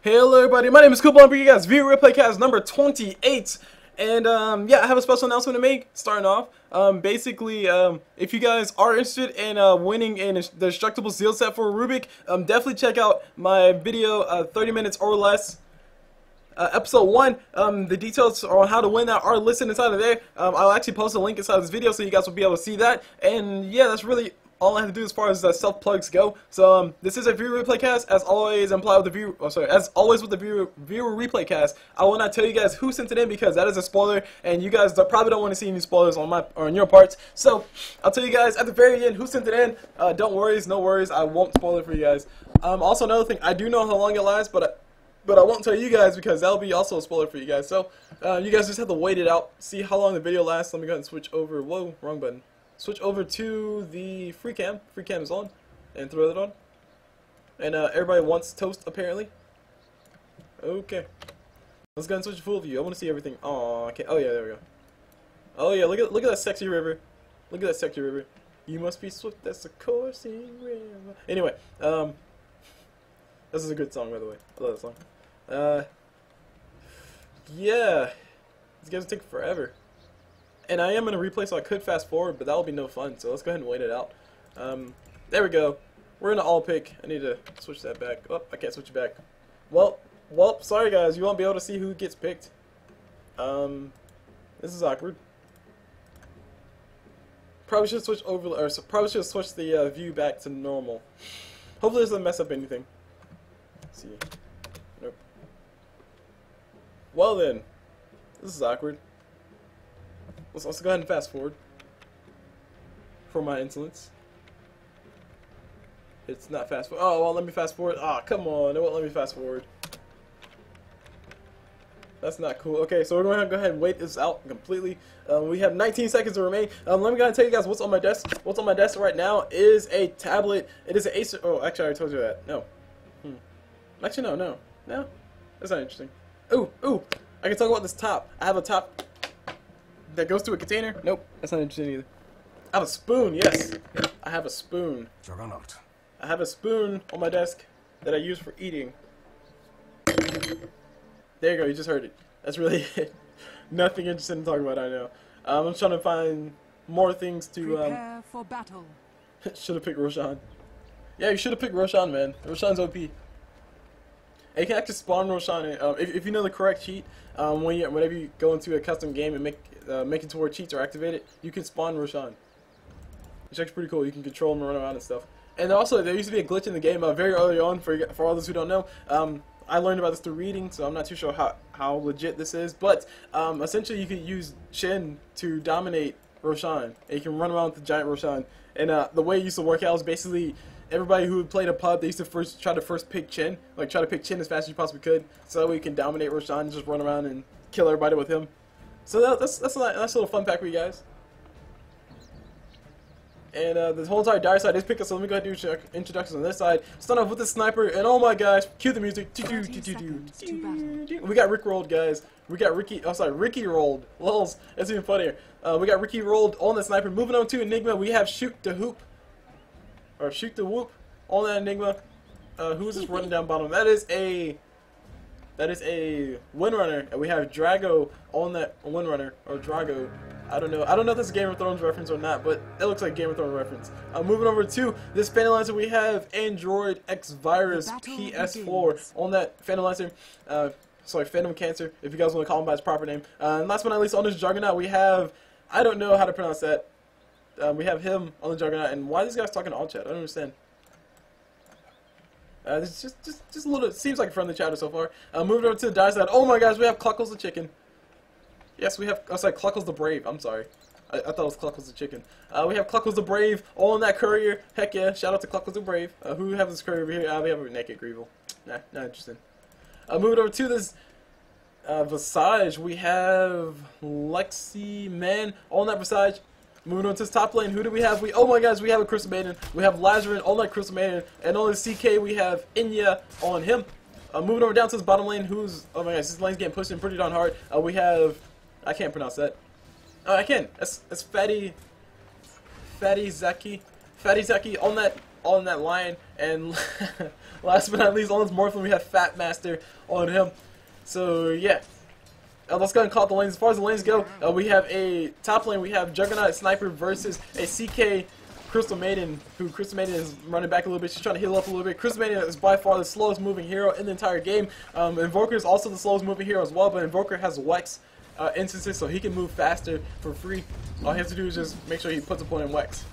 Hello everybody, my name is Cool. I'm bringing you guys View Replay Cast number 28. And yeah, I have a special announcement to make starting off. Basically, if you guys are interested in winning a destructible seal set for Rubik, definitely check out my video 30 minutes or less. Episode 1, the details on how to win that are listed inside of there. I'll actually post a link inside of this video so you guys will be able to see that. And yeah, that's really all I have to do as far as self-plugs go. So this is a viewer replay cast, as always. Implied with the viewer, as always with the viewer replay cast. I will not tell you guys who sent it in because that is a spoiler, and you guys probably don't want to see any spoilers on your parts. So I'll tell you guys at the very end who sent it in. Don't worry, no worries. I won't spoil it for you guys. Also another thing, I do know how long it lasts, but I won't tell you guys because that'll be also a spoiler for you guys. So you guys just have to wait it out, see how long the video lasts. Let me go ahead and switch over. Whoa, wrong button. Switch over to the free cam. Free cam is on, and throw that on. And everybody wants toast apparently. Okay, let's go and switch to full view. I want to see everything. Oh, okay. Oh yeah, there we go. Oh yeah, look at that sexy river. Look at that sexy river. You must be swift as a coursing river. Anyway, this is a good song, by the way. I love that song. Yeah, it's gonna take forever. And I am in a replay, so I could fast forward, but that'll be no fun. So let's go ahead and wait it out. There we go. We're in an all pick. I need to switch that back. Oh, I can't switch it back. Well, sorry guys, you won't be able to see who gets picked. This is awkward. Probably should switch over, or probably should switch the view back to normal. Hopefully this doesn't mess up anything. Let's see. Nope. Well then, this is awkward. Let's go ahead and fast forward for my insolence. It's not fast forward. Oh, well, let me fast forward. Ah, come on. It won't let me fast forward. That's not cool. Okay, so we're going to go ahead and wait this out completely. We have 19 seconds to remain. Let me go ahead and tell you guys what's on my desk. What's on my desk right now is a tablet. It is an Acer. Oh, actually, I already told you that. No. Actually, no. That's not interesting. Ooh. I can talk about this top. I have a top that goes to a container. Nope, that's not interesting either. I have a spoon. Yes, I have a spoon. Juggernaut. I have a spoon on my desk that I use for eating. There you go. You just heard it. That's really it. Nothing interesting to talk about. I know. I'm trying to find more things to. Prepare for battle. Should have picked Roshan. Yeah, you should have picked Roshan, man. Roshan's OP. You can actually spawn Roshan if you know the correct cheat. Whenever you go into a custom game and make it to where cheats are activated, you can spawn Roshan. It's actually pretty cool. You can control him and run around and stuff. And also, there used to be a glitch in the game very early on. For all those who don't know, I learned about this through reading, so I'm not too sure how legit this is. But essentially, you can use Shin to dominate Roshan, and you can run around with the giant Roshan. And the way it used to work out is basically, everybody who played a pub, they used to try to pick Chin, like try to pick Chin as fast as you possibly could, so that way you can dominate Roshan and just run around and kill everybody with him. So that's a nice little fun fact for you guys. And the whole entire dire side is picked up, so let me go ahead and do introductions on this side. Start off with the sniper, and oh my gosh, cue the music. We got Rick rolled, guys. We got Ricky rolled. Lols, that's even funnier. We got Ricky rolled on the sniper. Moving on to Enigma, we have shoot the whoop on that Enigma. Who is this running down bottom? That is a Windrunner, and we have Drago on that Windrunner, or Drago. I don't know if that's a Game of Thrones reference or not, but it looks like a Game of Thrones reference. Moving over to this Phantom Lancer, we have Android X Virus PS4 on that Phantom Lancer. Sorry, Phantom Cancer, if you guys want to call him by his proper name. And last but not least, on this Juggernaut, we have, I don't know how to pronounce that. We have him on the Juggernaut, and why are these guys talking all chat? I don't understand. It's just a little. It seems like a friendly chatter so far. Moving over to the dire side. Oh my gosh, we have Cluckles the chicken. Yes, we have. Oh, sorry, Cluckles the Brave. I'm sorry. I thought it was Cluckles the chicken. We have Cluckles the Brave on that courier. Heck yeah! Shout out to Cluckles the Brave. Who have this courier over here? We have a naked Greevil. Nah, not interesting. Moving over to this Visage, we have Lexi-Man on that Visage. Moving on to this top lane, who do we have? Oh my gosh, we have a Crystal Maiden. We have Lazarin on that Crystal Maiden. And on the CK, we have Enigma on him. Moving over down to this bottom lane, who's... Oh my gosh, this lane's getting pushed in pretty darn hard. We have... I can't pronounce that. I can. That's Fatty Zaki. Fatty Taki on that line, and last but not least, on this Morphling, we have Fat Master on him. So yeah, let's go and call the lanes. As far as the lanes go, we have a top lane. We have Juggernaut Sniper versus a CK Crystal Maiden, who Crystal Maiden is running back a little bit. She's trying to heal up a little bit. Crystal Maiden is by far the slowest moving hero in the entire game. Invoker is also the slowest moving hero as well, but Invoker has Wex instances, so he can move faster for free. All he has to do is just make sure he puts a point in Wex,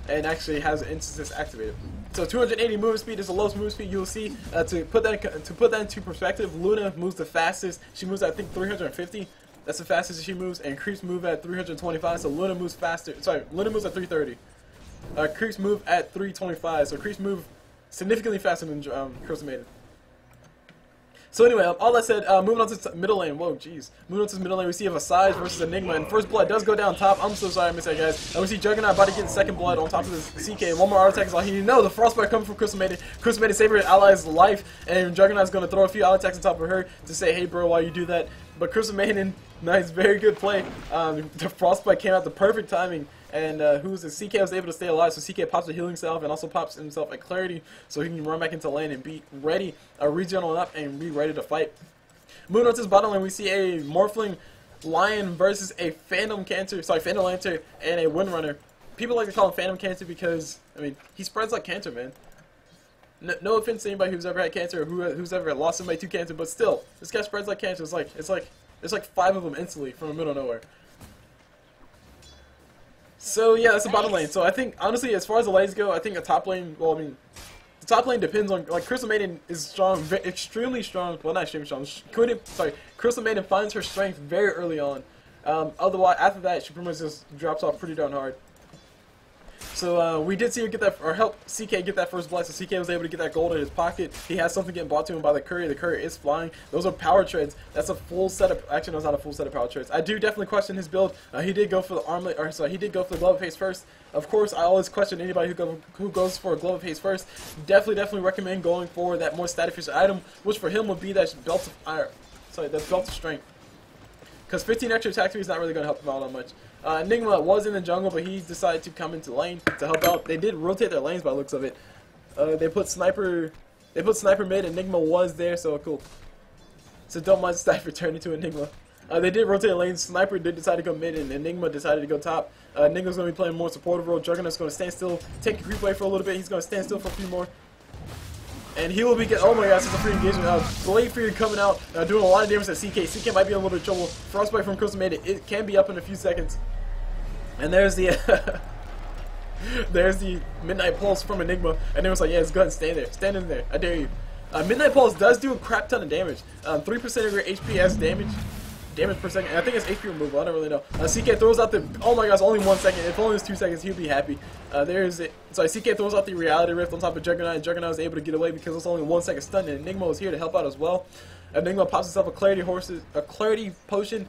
and actually has instances activated. So 280 movement speed is the lowest movement speed you'll see. To put that into perspective, Luna moves the fastest. She moves at, I think, 350. That's the fastest she moves, and creeps move at 325. So Luna moves faster. Sorry, Luna moves at 330. Creeps move at 325. So creeps move significantly faster than Crystal Maiden. So anyway, all that said, moving on to middle lane. Whoa, jeez. Moving on to the middle lane, we see a Visage versus Enigma, and first blood does go down top. I'm so sorry I missed that, guys. And we see Juggernaut about to get second blood on top of this CK. One more auto attack is all he needs. No, the Frostbite coming from Crystal Maiden. Crystal Maiden saving her ally's life, and Juggernaut's going to throw a few auto attacks on top of her to say, hey bro, why you do that? But Crystal Maiden, nice, very good play. The Frostbite came out the perfect timing. And CK was able to stay alive, so CK pops a healing salve and also pops himself a clarity, so he can run back into lane and be ready, regen on up, and be ready to fight. Moving on to this bottom lane, we see a Morphling Lion versus a Phantom Lantern and a Windrunner. People like to call him Phantom Cancer because, I mean, he spreads like cancer, man. No offense to anybody who's ever had cancer or who's ever lost somebody to cancer, but still, this guy spreads like cancer. It's like 5 of them instantly from the middle of nowhere. So yeah, that's the bottom lane. So I think, honestly, as far as the lanes go, I think a top lane, well, I mean, the top lane depends on, like, Crystal Maiden is strong, extremely strong, well, not extremely strong, Crystal Maiden finds her strength very early on. Otherwise, after that, she pretty much just drops off pretty darn hard. So we did see her get that, or help CK get that first blood, so CK was able to get that gold in his pocket. He has something getting brought to him by the courier. The courier is flying. Those are power treads. That's a full set of, actually no, it's not a full set of power treads. I do definitely question his build. He did go for the armlet, or sorry, he did go for the glove of haste first. Of course, I always question anybody who goes for a glove of haste first. Definitely recommend going for that more static feature item, which for him would be that belt of iron, that belt of strength. Because 15 extra attack speed is not really going to help him out that much. Enigma was in the jungle, but he decided to come into lane to help out. They did rotate their lanes by the looks of it. They put sniper mid. Enigma was there, so cool. So don't mind Sniper turning to Enigma. They did rotate their lanes. Sniper did decide to go mid, and Enigma decided to go top. Enigma's going to be playing more supportive role. Juggernaut's going to stand still, take a creep away for a little bit. He's going to stand still for a few more. And he will be getting, oh my gosh, it's a free engagement. Blade Fury coming out, doing a lot of damage to CK. CK might be in a little bit of trouble. Frostbite from Crystal Maiden, it can be up in a few seconds. And there's the there's the Midnight Pulse from Enigma. And it was like, yeah, go ahead and stay there. Stand in there. I dare you. Midnight Pulse does do a crap ton of damage. 3% of your HP as damage per second. And I think it's HP removal. I don't really know. CK throws out the, oh my gosh, only 1 second. If only it was 2 seconds, he'd be happy. There's it. So CK throws out the Reality Rift on top of Juggernaut, and Juggernaut was able to get away because it's only 1 second stun, and Enigma was here to help out as well. Enigma pops himself a Clarity Potion.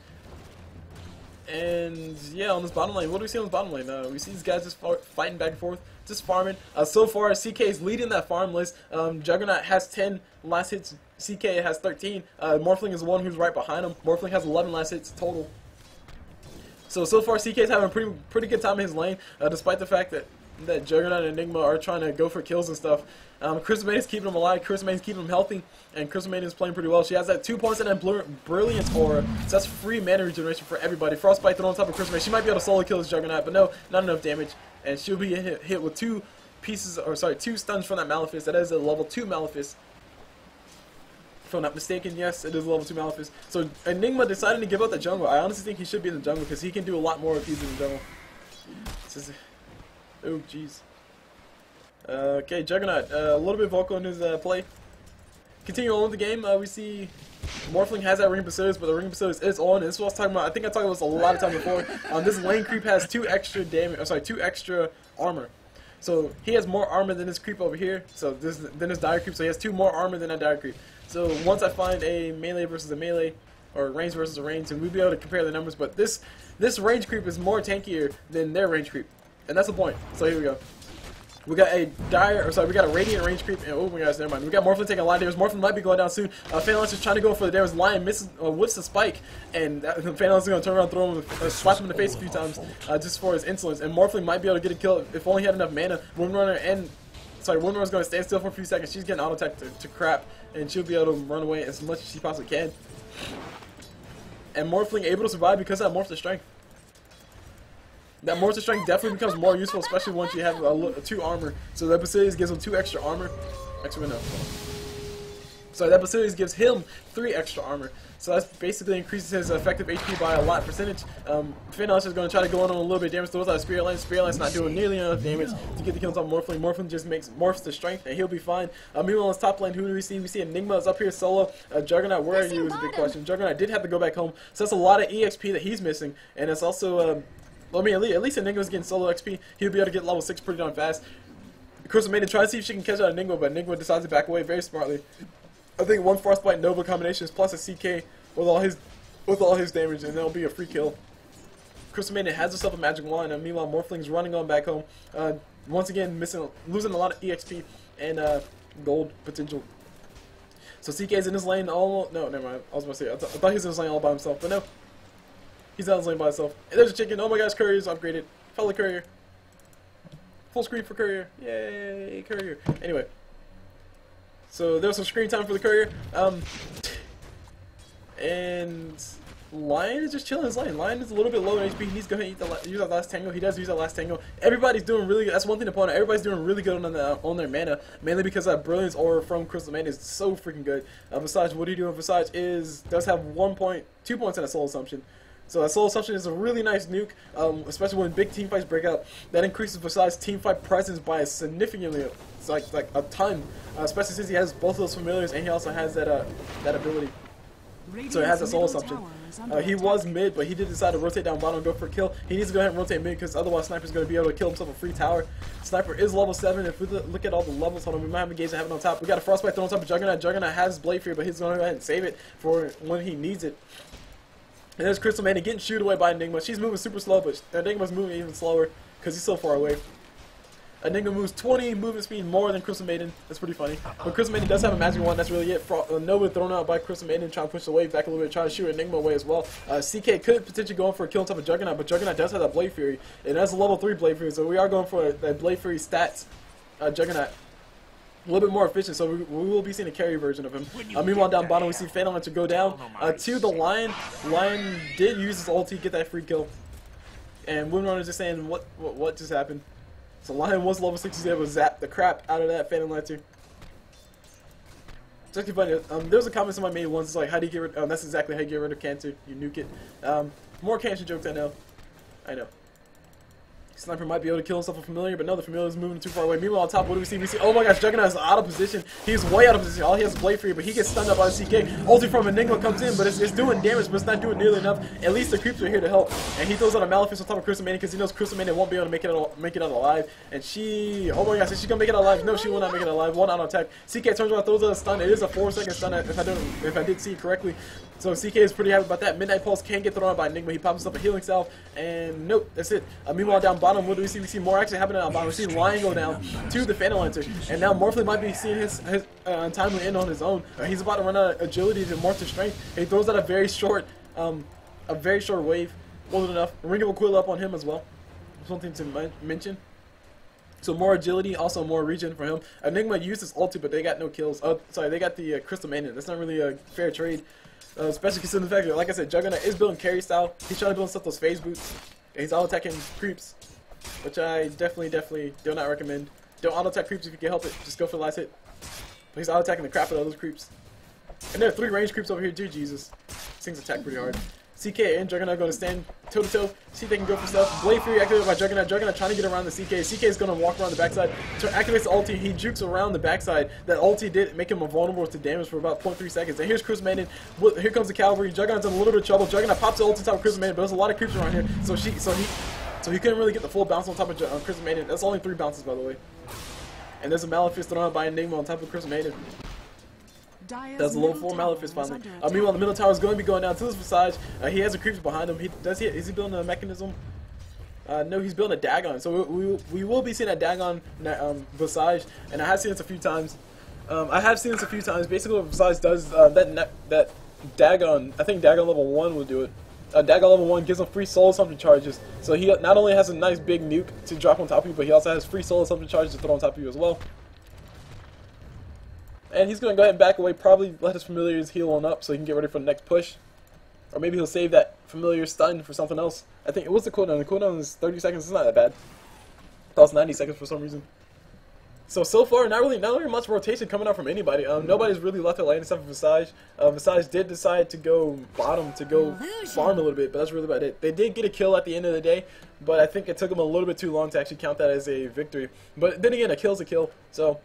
And yeah, on this bottom lane, what do we see on this bottom lane? We see these guys just fighting back and forth, just farming. So far, CK is leading that farm list. Juggernaut has 10 last hits. CK has 13. Morphling is the one who's right behind him. Morphling has 11 last hits total. So far, CK is having a pretty good time in his lane, despite the fact that Juggernaut and Enigma are trying to go for kills and stuff. Crystal Maiden's keeping him alive, Crystal Maiden's keeping him healthy, and Crystal Maiden is playing pretty well. She has that 2 points and that Brilliance aura, so that's free mana regeneration for everybody. Frostbite thrown on top of Crystal Maiden. She might be able to solo kill this Juggernaut, but no, not enough damage, and she'll be hit with 2 stuns from that Malefice. That is a level 2 Malefice. If I'm not mistaken, yes, it is a level 2 Malefice. So Enigma decided to give up the jungle. I honestly think he should be in the jungle because he can do a lot more if he's in the jungle. Oh, jeez. Okay, Juggernaut, a little bit vocal in his play. Continuing on with the game, we see Morphling has that Ring of Basilisks, but the Ring of Basilisks is on. And this is what I was talking about. I think I talked about this a lot of time before. This lane creep has 2 extra damage. Oh, sorry, 2 extra armor. So he has more armor than this creep over here. So than this dire creep. So he has 2 more armor than that dire creep. So once I find a melee versus a melee, or range versus a range, and we'll be able to compare the numbers. But this range creep is more tankier than their range creep. And that's the point. So here we go. We got a we got a Radiant range creep, and oh my gosh, never mind. We got Morphling taking a lot of damage. Morphling might be going down soon. Phantom Lancer's trying to go for the damage. Lion misses, whips the spike, and Phantom Lancer's going to turn around, throw him, slap him in the face a few times, just for his insolence. And Morphling might be able to get a kill if only he had enough mana. Windrunner's going to stand still for a few seconds. She's getting auto attack to crap, and she'll be able to run away as much as she possibly can. And Morphling able to survive because of that Morph to Strength. That Morph to Strength definitely becomes more useful, especially once you have 2 armor. So that Visage gives him 2 extra armor. Actually, no. So that Visage gives him 3 extra armor. So that basically increases his effective HP by a lot percentage. Phantom is going to try to go on a little bit of damage. Throws out Spirit Lance. Spirit Lance not doing nearly enough damage to get the kills on Morphling. Morphling just morphs to strength, and he'll be fine. Meanwhile, on his top lane, who do we see? We see Enigma is up here solo. Juggernaut, where are you is a big question. Juggernaut did have to go back home, so that's a lot of EXP that he's missing, and it's also I mean, at least Enigma's getting solo XP. He'll be able to get level 6 pretty darn fast. Crystal Maiden tries to see if she can catch out Enigma, but Enigma decides to back away very smartly. I think 1 Frostbite Nova combinations plus a CK with all his damage, and that'll be a free kill. Crystal Maiden has herself a magic wand, and meanwhile Morphling's running on back home. Once again losing a lot of EXP and gold potential. So CK's in his lane all no, never mind. I was about to say I thought he was in his lane all by himself, but no. He's out in his lane by himself. And there's a chicken. Oh my gosh, Courier's upgraded. Fellow Courier. Full screen for Courier. Yay, Courier. Anyway. So there was some screen time for the Courier. And Lion is just chilling his lane. Lion is a little bit low in HP. He needs to go ahead and use that last tango. He does use that last tango. Everybody's doing really good. That's one thing to point out. Everybody's doing really good on their mana, mainly because that Brilliance Aura from Crystal Maiden is so freaking good. Visage, what do you do? Visage does have 2 points in a Soul Assumption. So that Soul Assumption is a really nice nuke, especially when big team fights break out. That increases Visage's team fight presence by a significantly, like a ton. Especially since he has both of those familiars and he also has that ability. So it has a Soul Assumption. He was mid, but he did decide to rotate down bottom and go for a kill. He needs to go ahead and rotate mid because otherwise Sniper's going to be able to kill himself a free tower. Sniper is level 7. If we look at all the levels, hold on, we might have a gauge that have it on top. We got a Frostbite thrown on top of Juggernaut. Juggernaut has Blade Fury, but he's going to go ahead and save it for when he needs it. And there's Crystal Maiden getting shooed away by Enigma. She's moving super slow, but Enigma's moving even slower because he's so far away. Enigma moves 20 movement speed more than Crystal Maiden. That's pretty funny. But Crystal Maiden does have a magic wand. That's really it. Nova thrown out by Crystal Maiden, trying to push the wave back a little bit, trying to shoot Enigma away as well. CK could potentially go in for a kill on top of Juggernaut, but Juggernaut does have that Blade Fury. And that's a level 3 Blade Fury, so we are going for that Blade Fury stats. Juggernaut. A little bit more efficient, so we will be seeing a carry version of him. Meanwhile, down bottom, we see Phantom Lancer go down to the Lion. Lion did use his ulti to get that free kill. And Windrunner is just saying, what just happened? So Lion was level 6, he's able to zap the crap out of that Phantom Lancer. It's actually funny. There was a comment somebody made once, it's like, how do you get rid that's exactly how you get rid of cancer. You nuke it. More cancer jokes, I know. Sniper might be able to kill himself a familiar, but no, the familiar is moving too far away. Meanwhile, on top, what do we see? We see, oh my gosh, Juggernaut is out of position. He's way out of position. All he has is Blade Fury, but he gets stunned up by the CK. Ulti from Enigma comes in, but it's doing damage, but it's not doing nearly enough. At least the creeps are here to help. And he throws out a Malefice on top of Crystal Maiden because he knows Crystal Maiden won't be able to make it out alive. And she, oh my gosh, is she gonna make it out alive? No, she will not make it out alive. One on attack. CK turns around, throws out a stun. It is a 4-second stun if I did see it correctly. So CK is pretty happy about that. Midnight Pulse can get thrown out by Enigma. He pops himself a healing salve, and nope, that's it. Meanwhile, down bottom, what do we see? We see more action happening down bottom. We see Lion go down to the Phantom Lancer, and now Morphling might be seeing his untimely end on his own. He's about to run out of agility to morph to strength. He throws out a very short wave. Wasn't enough. Ring of Aquila up on him as well. Something to mention. So more agility, also more regen for him. Enigma used his ulti, but they got no kills. Sorry, they got the Crystal Maiden. That's not really a fair trade. Especially considering the fact that, like I said, Juggernaut is building carry style. He's trying to build stuff those phase boots. And he's auto attacking creeps, which I definitely do not recommend. Don't auto attack creeps if you can help it. Just go for the last hit. But he's auto attacking the crap out of those creeps. And there are 3 range creeps over here too. Jesus, these things attack pretty hard. CK and Juggernaut going to stand toe to toe. See if they can go for stuff. Blade Fury activated by Juggernaut. Juggernaut trying to get around the CK. CK is going to walk around the backside. Activates the ulti. He jukes around the backside. That ulti did make him vulnerable to damage for about 0.3 seconds. And here's Crystal Maiden. Here comes the cavalry. Juggernaut's in a little bit of trouble. Juggernaut pops the ulti on top of Crystal Maiden, but there's a lot of creeps around here. So he couldn't really get the full bounce on top of Crystal Maiden. That's only 3 bounces, by the way. And there's a Malefice thrown out by Enigma on top of Crystal Maiden. That's a level 4 Malefice finally. Meanwhile, the middle tower is going to be going down to his Visage. He has a creeps behind him. Is he building a mechanism? No, he's building a Dagon. So we will be seeing a Dagon Visage, and I have seen this a few times. Basically, what Visage does, that Dagon, I think Dagon level 1 will do it. Dagon level 1 gives him free soul assumption charges. So he not only has a nice big nuke to drop on top of you, but he also has free soul assumption charges to throw on top of you as well. And he's going to go ahead and back away, probably let his familiars heal on up so he can get ready for the next push. Or maybe he'll save that familiar stun for something else. I think, what's the cooldown? The cooldown is 30 seconds, it's not that bad. I thought it was 90 seconds for some reason. So far, not really much rotation coming out from anybody. Nobody's really left their lane except for Visage. Visage did decide to go bottom to go farm a little bit, but that's really about it. They did get a kill at the end of the day, but I think it took them a little bit too long to actually count that as a victory. But then again, a kill's a kill, so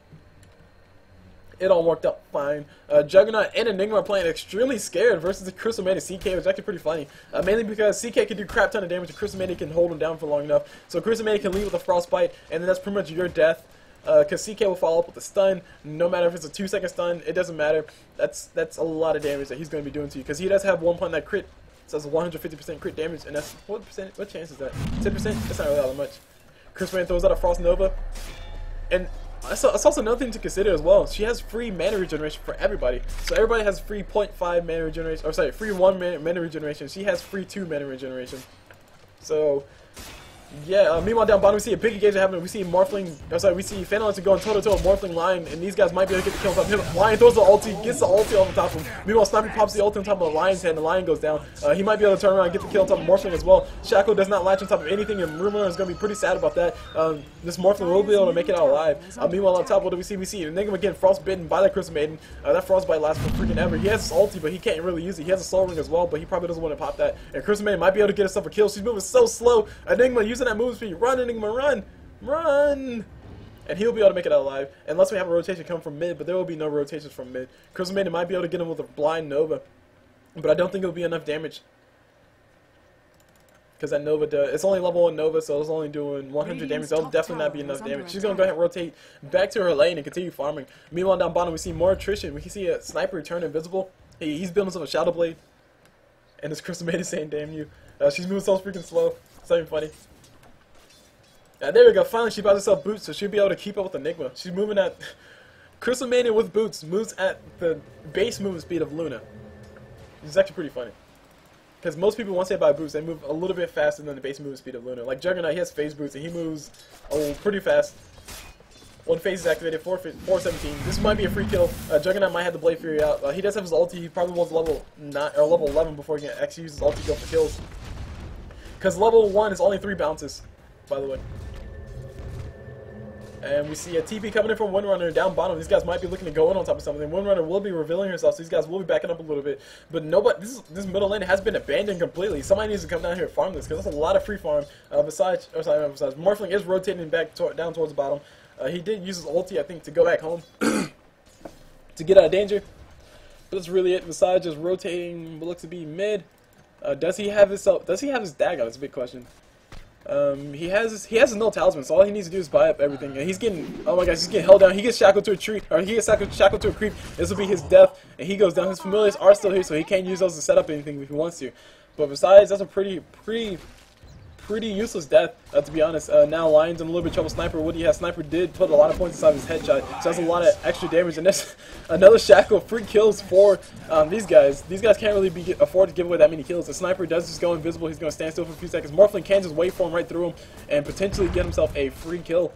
it all worked out fine. Juggernaut and Enigma are playing extremely scared versus the Crystal Maiden CK, which is actually pretty funny. Mainly because CK can do crap ton of damage and Crystal Maiden can hold him down for long enough. So Crystal Maiden can leave with a frostbite, and then that's pretty much your death. Because CK will follow up with a stun, no matter if it's a 2-second stun, it doesn't matter. That's a lot of damage that he's going to be doing to you, because he does have 1 point that crit, so that's 150% crit damage, and that's, what chance is that? 10%? That's not really that much. Chris Maiden throws out a Frost Nova, and that's also another thing to consider as well. She has free mana regeneration for everybody, so everybody has free 0.5 mana regeneration, or sorry, free 1 mana regeneration. She has free 2 mana regeneration. So yeah, meanwhile down bottom we see a big engagement happening. We see Morphling, we see Phantom going toe-to-toe with Morphling Lion, and these guys might be able to get the kill on top of him. Lion throws the ulti, gets the ulti on top of him. Meanwhile, Sniper pops the ulti on top of the Lion's head, and the Lion goes down. He might be able to turn around and get the kill on top of Morphling as well. Shackle does not latch on top of anything, and Windrunner is going to be pretty sad about that. This Morphling will be able to make it out alive. Meanwhile, on top, what do we see? We see Enigma again frostbitten by that Crystal Maiden. That frostbite lasts for freaking ever. He has his ulti, but he can't really use it. He has a soul ring as well, but he probably doesn't want to pop that. And Crystal Maiden might be able to get herself a kill. She's moving so slow. Enigma using that move speed. Run, Enigma, run! Run! And he'll be able to make it out alive. Unless we have a rotation come from mid, but there will be no rotations from mid. Crystal Maiden might be able to get him with a blind Nova, but I don't think it'll be enough damage. Because that Nova does, it's only level 1 Nova, so it's only doing 100 damage. That'll definitely not be enough damage. She's going to go ahead and rotate back to her lane and continue farming. Meanwhile, down bottom, we see more attrition. We can see a Sniper turn invisible. He's building himself a Shadow Blade. And this Crystal Maiden saying, damn you. She's moving so freaking slow. It's not even funny. There we go. Finally, she bought herself boots, so she'll be able to keep up with Enigma. She's moving at... Crystal Maiden with boots moves at the base movement speed of Luna. It's actually pretty funny. Because most people, once they buy boots, they move a little bit faster than the base movement speed of Luna. Like Juggernaut, he has phase boots, and he moves pretty fast. When phase is activated, 417. This might be a free kill. Juggernaut might have the Blade Fury out. He does have his ulti. He probably wants level 9 or level 11 before he can actually use his ulti to go for kills. Because level 1 is only 3 bounces, by the way. And we see a TP coming in from Windrunner down bottom. These guys might be looking to go in on top of something. Windrunner will be revealing herself, so these guys will be backing up a little bit. But nobody, this middle lane has been abandoned completely. Somebody needs to come down here and farm this, because that's a lot of free farm. Besides, Morphling is rotating back down towards the bottom. He did use his ulti, I think, to go back home to get out of danger. But that's really it. Besides just rotating what looks to be mid. Does he have his Dagon? That's a big question. He has his no talisman, so all he needs to do is buy up everything. And he's getting, oh my gosh, he's getting held down. He gets shackled to a tree, or he gets shackled to a creep. This will be his death, and he goes down. His familiars are still here, so he can't use those to set up anything if he wants to. But besides, that's a pretty useless death, to be honest. Now Lion's in a little bit of trouble. Sniper, what do you have? Sniper did put a lot of points inside his headshot, so that's a lot of extra damage. And there's another shackle, free kills for these guys. These guys can't really afford to give away that many kills. The Sniper does just go invisible. He's going to stand still for a few seconds. Morphling can just wait for him right through him and potentially get himself a free kill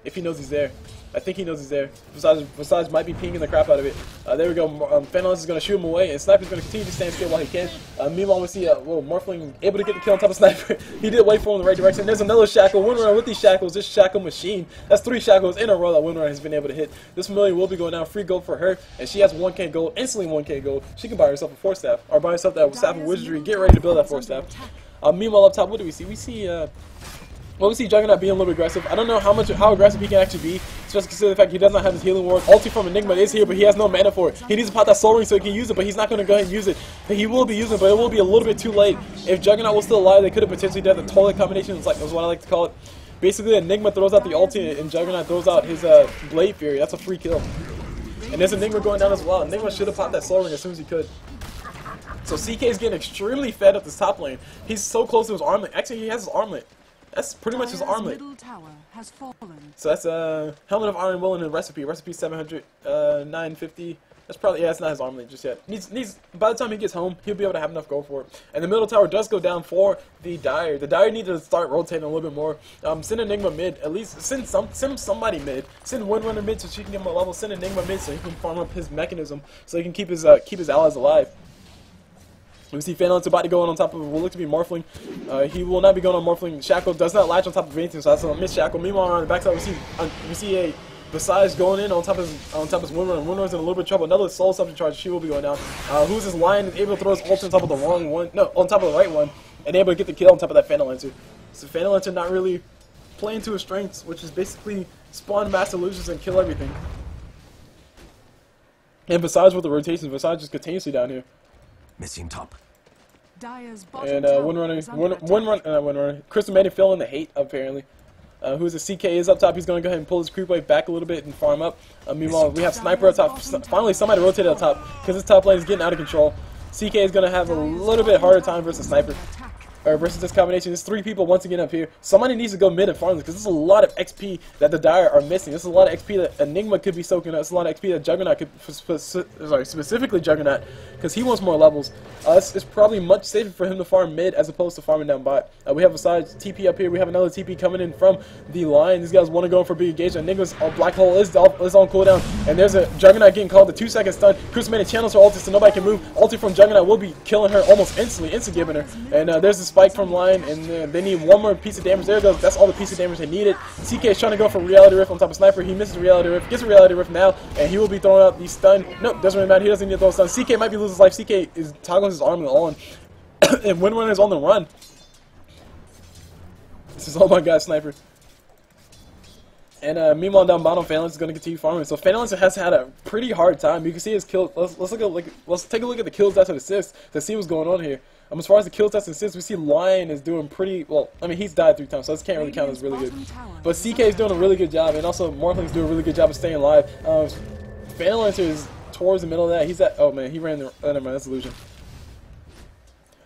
if he knows he's there. I think he knows he's there. Visage might be pinging the crap out of it. There we go. Phantom is going to shoot him away, and Sniper's going to continue to stand still while he can. Meanwhile, we see Morphling able to get the kill on top of Sniper. He did wait for him in the right direction. There's another shackle. Windrunner with these shackles. This shackle machine. That's 3 shackles in a row that Windrunner has been able to hit. This familiar will be going down. Free gold for her, and she has 1k gold. Instantly 1k gold. She can buy herself a 4 staff, or buy herself that staff of wizardry. Get ready to build that 4 staff. Meanwhile, up top, what do we see? We see well, we see Juggernaut being a little bit aggressive. I don't know how aggressive he can actually be, especially considering the fact he does not have his healing ward. Ulti from Enigma is here, but he has no mana for it. He needs to pop that soul ring so he can use it, but he's not going to go ahead and use it. He will be using it, but it will be a little bit too late. If Juggernaut was still alive, they could have potentially done the toilet combination, is what I like to call it. Basically, Enigma throws out the ulti, and Juggernaut throws out his Blade Fury. That's a free kill. And there's Enigma going down as well. Enigma should have popped that soul ring as soon as he could. So CK is getting extremely fed up this top lane. He's so close to his armlet. Actually, he has his armlet. That's pretty much his armlet. So that's Helmet of Iron Will and a recipe. Recipe 700, 950. That's probably, yeah, it's not his armlet just yet. Needs by the time he gets home, he'll be able to have enough gold for it. And the middle tower does go down for the Dire. The Dire need to start rotating a little bit more. Send Enigma mid, at least send somebody mid. Send Windrunner mid so she can get more level. Send Enigma mid so he can farm up his mechanism so he can keep his allies alive. We see Phantom's about to go on top of what looks to be Morphling. He will not be going on Morphling. Shackle does not latch on top of anything, so that's a miss Shackle. Meanwhile, on the backside, we see a Visage going in on top of his Windrunner. Windrunner's in a little bit of trouble. Another soul subject charge. She will be going down. Who's this Lion is able to throw his ult on top of the wrong one? No, on top of the right one, and able to get the kill on top of that Phantom Lancer. So Phantom Lancer not really playing to his strengths, which is basically spawn mass illusions and kill everything. And Visage with the rotations, Visage is continuously down here. Missing top. And Windrunner, Crystal Maiden feeling the hate apparently. Who's the CK is up top. He's going to go ahead and pull his creep wave back a little bit and farm up. Meanwhile, we have Sniper up top. Finally, somebody rotated up top because this top lane is getting out of control. CK is going to have a little bit harder time versus Sniper. Versus this combination. There's 3 people once again up here. Somebody needs to go mid and farm this because there's a lot of XP that the Dire are missing. This is a lot of XP that Enigma could be soaking up. There's a lot of XP that Juggernaut could, specifically Juggernaut, because he wants more levels. It's probably much safer for him to farm mid as opposed to farming down bot. We have besides TP up here. We have another TP coming in from the line. These guys want to go for big engagement. Enigma's black hole is on cooldown, and there's a Juggernaut getting called the 2-second stun. Crystal Maiden channels her ulti so nobody can move. Ulti from Juggernaut will be killing her almost instantly, instant-giving her. And there's the spike from line, and they need one more piece of damage. There it goes. That's all the piece of damage they needed. CK is trying to go for Reality Rift on top of Sniper. He misses Reality Rift, gets a Reality Rift now, and he will be throwing out the stun. Nope, doesn't really matter. He doesn't need to throw a stun. CK might be losing his life. CK is toggling his arm on, and Windrunner is on the run. This is, oh my god, Sniper. And meanwhile, down bottom, Phantom is going to continue farming. So Phantom has had a pretty hard time. You can see his kill. Let's take a look at the kills, deaths, and assists to see what's going on here. As far as the kills, deaths, and assists, we see Lion is doing pretty well. I mean, he's died 3 times, so this can't really count as really good. But CK is doing a really good job, and also Morphling's doing a really good job of staying alive. Phantom Lancer is towards the middle of that. He's at. Oh man, he ran the. Oh, never mind, that's illusion.